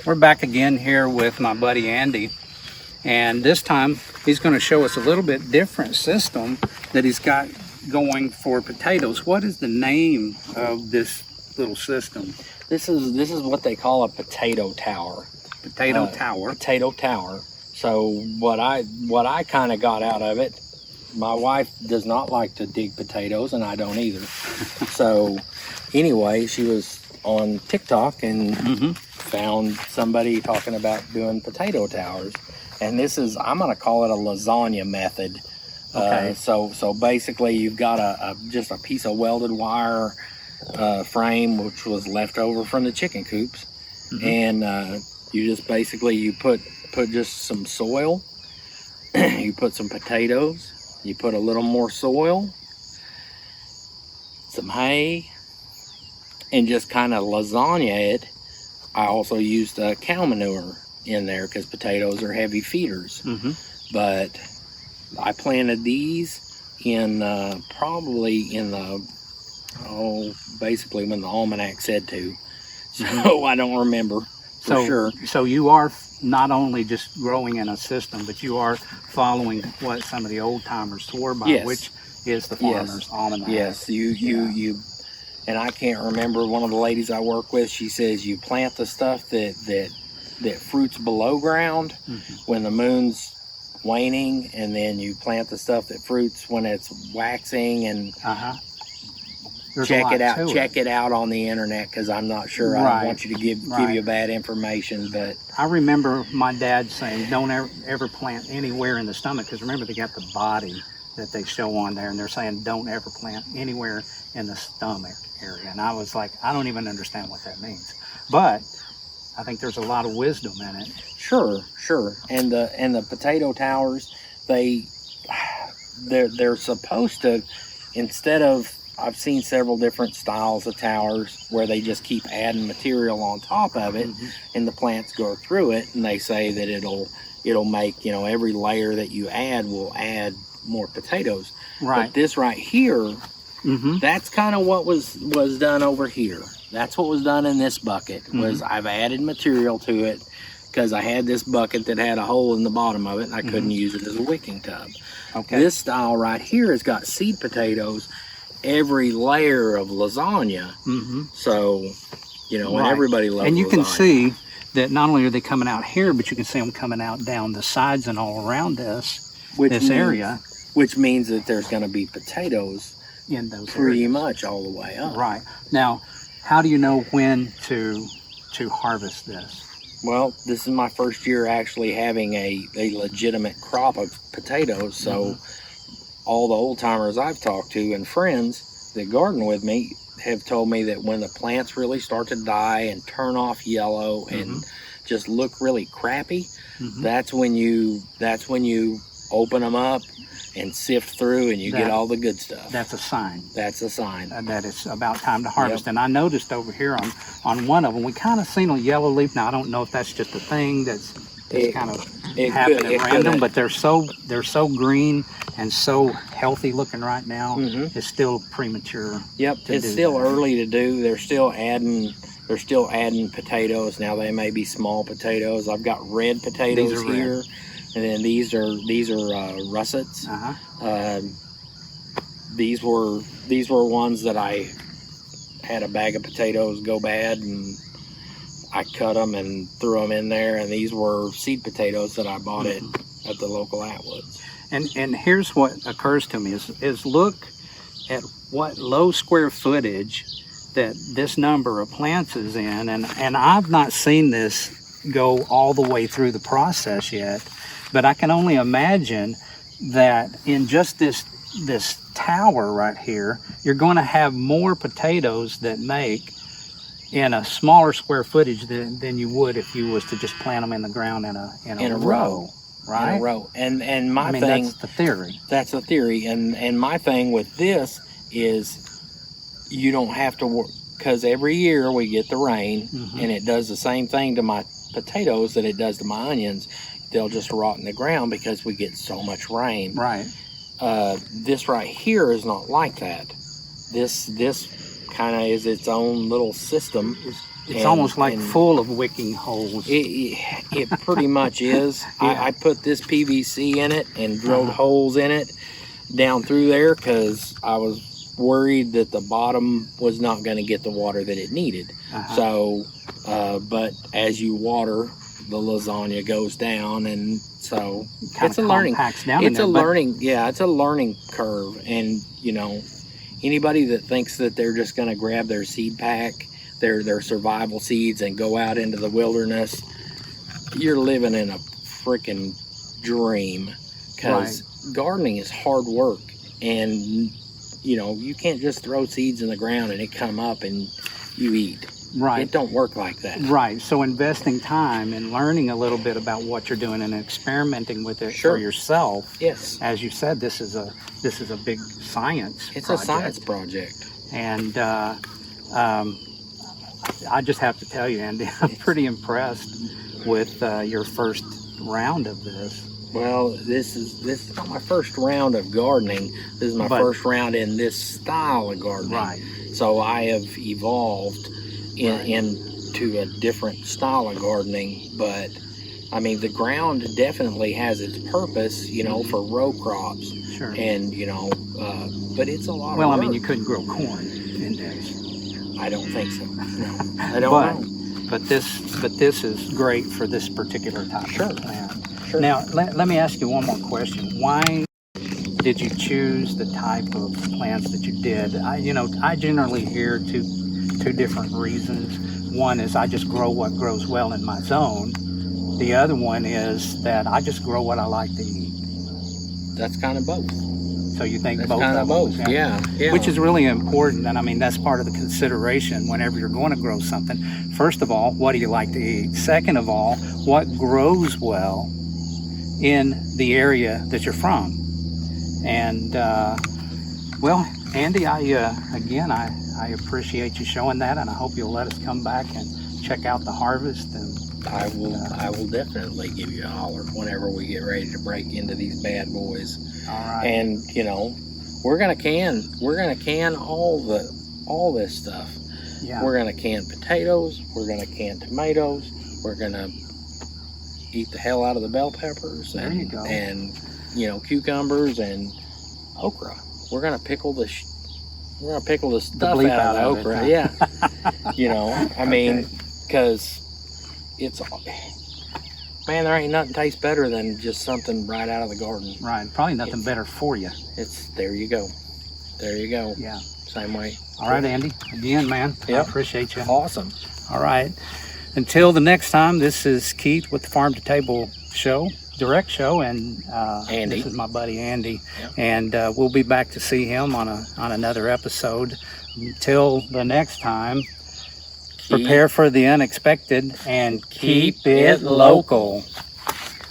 We're back again here with my buddy Andy, and this time he's going to show us a little bit different system that he's got going for potatoes. What is the name of this little system? This is what they call a potato tower. Potato tower. Potato tower. So what I kind of got out of it, my wife does not like to dig potatoes, and I don't either. So anyway, she was on TikTok and found somebody talking about doing potato towers, and I'm going to call it a lasagna method. Okay. So basically, you've got just a piece of welded wire frame, which was left over from the chicken coops, and you just basically you put just some soil, you put some potatoes, you put a little more soil, some hay, and just kind of lasagna it. I also used cow manure in there because potatoes are heavy feeders. But I planted these in probably in the, basically when the almanac said to. So I don't remember for sure. So you are not only just growing in a system, but you are following what some of the old timers swore by, which is the farmer's almanac. Yes, you and I can't remember, one of the ladies I work with, she says you plant the stuff that fruits below ground when the moon's waning, and then you plant the stuff that fruits when it's waxing, and check it out on the internet, because I'm not sure. I don't want you to give you bad information, but I remember my dad saying don't ever plant anywhere in the stomach, because remember they got the body that they show on there, and they're saying don't ever plant anywhere in the stomach area. And I was like, I don't even understand what that means, but I think there's a lot of wisdom in it. Sure. And the potato towers, they're supposed to, instead of, I've seen several different styles of towers where they just keep adding material on top of it, and the plants go through it, and they say that it'll make, every layer that you add will add more potatoes. Right. But this right here, that's kind of what was done over here. That's what was done in this bucket. Was I've added material to it because I had this bucket that had a hole in the bottom of it, and I couldn't use it as a wicking tub. Okay. This style right here has got seed potatoes, every layer of lasagna. So, and everybody loves And you lasagna. can see that not only are they coming out here, but you can see them coming out down the sides and all around this area. Which means that there's going to be potatoes in those pretty areas. much all the way up. Right. Now, how do you know when to harvest this? Well, this is my first year actually having a legitimate crop of potatoes, so all the old timers I've talked to and friends that garden with me have told me that when the plants really start to die and turn off yellow and just look really crappy, that's when you open them up and sift through, and you get all the good stuff. That's a sign. That's a sign. That it's about time to harvest. And I noticed over here on one of them, we kind of seen a yellow leaf. Now, I don't know if that's just a thing that's kind of happening at random, but they're so green and so healthy looking right now. It's still premature. Yep, it's still early to do. They're still adding potatoes. Now they may be small potatoes. I've got red potatoes here. Red. And then these are russets. These were ones that I had a bag of potatoes go bad, and I cut them and threw them in there. And these were seed potatoes that I bought at the local Atwoods. And here's what occurs to me is look at what low square footage that this number of plants is in, and I've not seen this go all the way through the process yet. But I can only imagine that in just this tower right here, you're going to have more potatoes that make in a smaller square footage than you would if you was to just plant them in the ground in a row. Right? In a row. And my thing, that's the theory. That's the theory. And my thing with this is you don't have to work, because every year we get the rain, and it does the same thing to my potatoes that it does to my onions. They'll just rot in the ground because we get so much rain. Right. This right here is not like that. This kind of is its own little system It's And- almost like and full of wicking holes. it pretty much is. Yeah. I put this PVC in it and drilled Uh-huh. holes in it down through there because I was worried that the bottom was not going to get the water that it needed. Uh-huh. So, but as you water, the lasagna goes down, and so Kinda it's a learning. compacts down in It's there, a but- learning. Yeah, it's a learning curve, and anybody that thinks that they're just going to grab their seed pack, their survival seeds, and go out into the wilderness, you're living in a freaking dream, because gardening is hard work, and you can't just throw seeds in the ground and it come up and you eat. Right. It don't work like that. Right. So investing time and learning a little bit about what you're doing and experimenting with it Sure. for yourself. Yes, As you said, this is a big science. it's project. a science project. And I just have to tell you, Andy, I'm pretty impressed with your first round of this. Well, this is not my first round of gardening. This is my But- first round in this style of gardening. Right. So I have evolved Right. into a different style of gardening. But I mean, the ground definitely has its purpose, for row crops, Sure. and but it's a lot Well, of I mean, work. you couldn't grow corn in this. I don't think so. No, I don't But- know. But this is great for this particular type Sure. of plant. Sure. Now, let me ask you one more question. Why did you choose the type of plants that you did? I generally hear two different reasons. One is I just grow what grows well in my zone. The other one is that I just grow what I like to eat. That's kind of both. So you think That's both kind of them, both. Yeah. Which is really important, and I mean that's part of the consideration whenever you're going to grow something. First of all, what do you like to eat? Second of all, what grows well in the area that you're from? And well, Andy, I appreciate you showing that, and I hope you'll let us come back and check out the harvest. And I will definitely give you a holler whenever we get ready to break into these bad boys. all right, And we're gonna can all this stuff. yeah, We're gonna can potatoes, we're gonna can tomatoes, we're gonna eat the hell out of the bell peppers, There and you go. and cucumbers and okra. We're gonna pickle the stuff bleep out of the out of it, okra. huh? Yeah, I mean, because it's, man, there ain't nothing tastes better than just something right out of the garden. right. Probably nothing better for you. There you go. Yeah. Same way. All right, Andy. Again, man, I Yep. appreciate you. Awesome. All right. Until the next time, this is Keith with the Farm to Table show, direct show, and Andy. this is my buddy Andy, Yep. and we'll be back to see him on another episode. Until the next time, prepare for the unexpected and keep it local.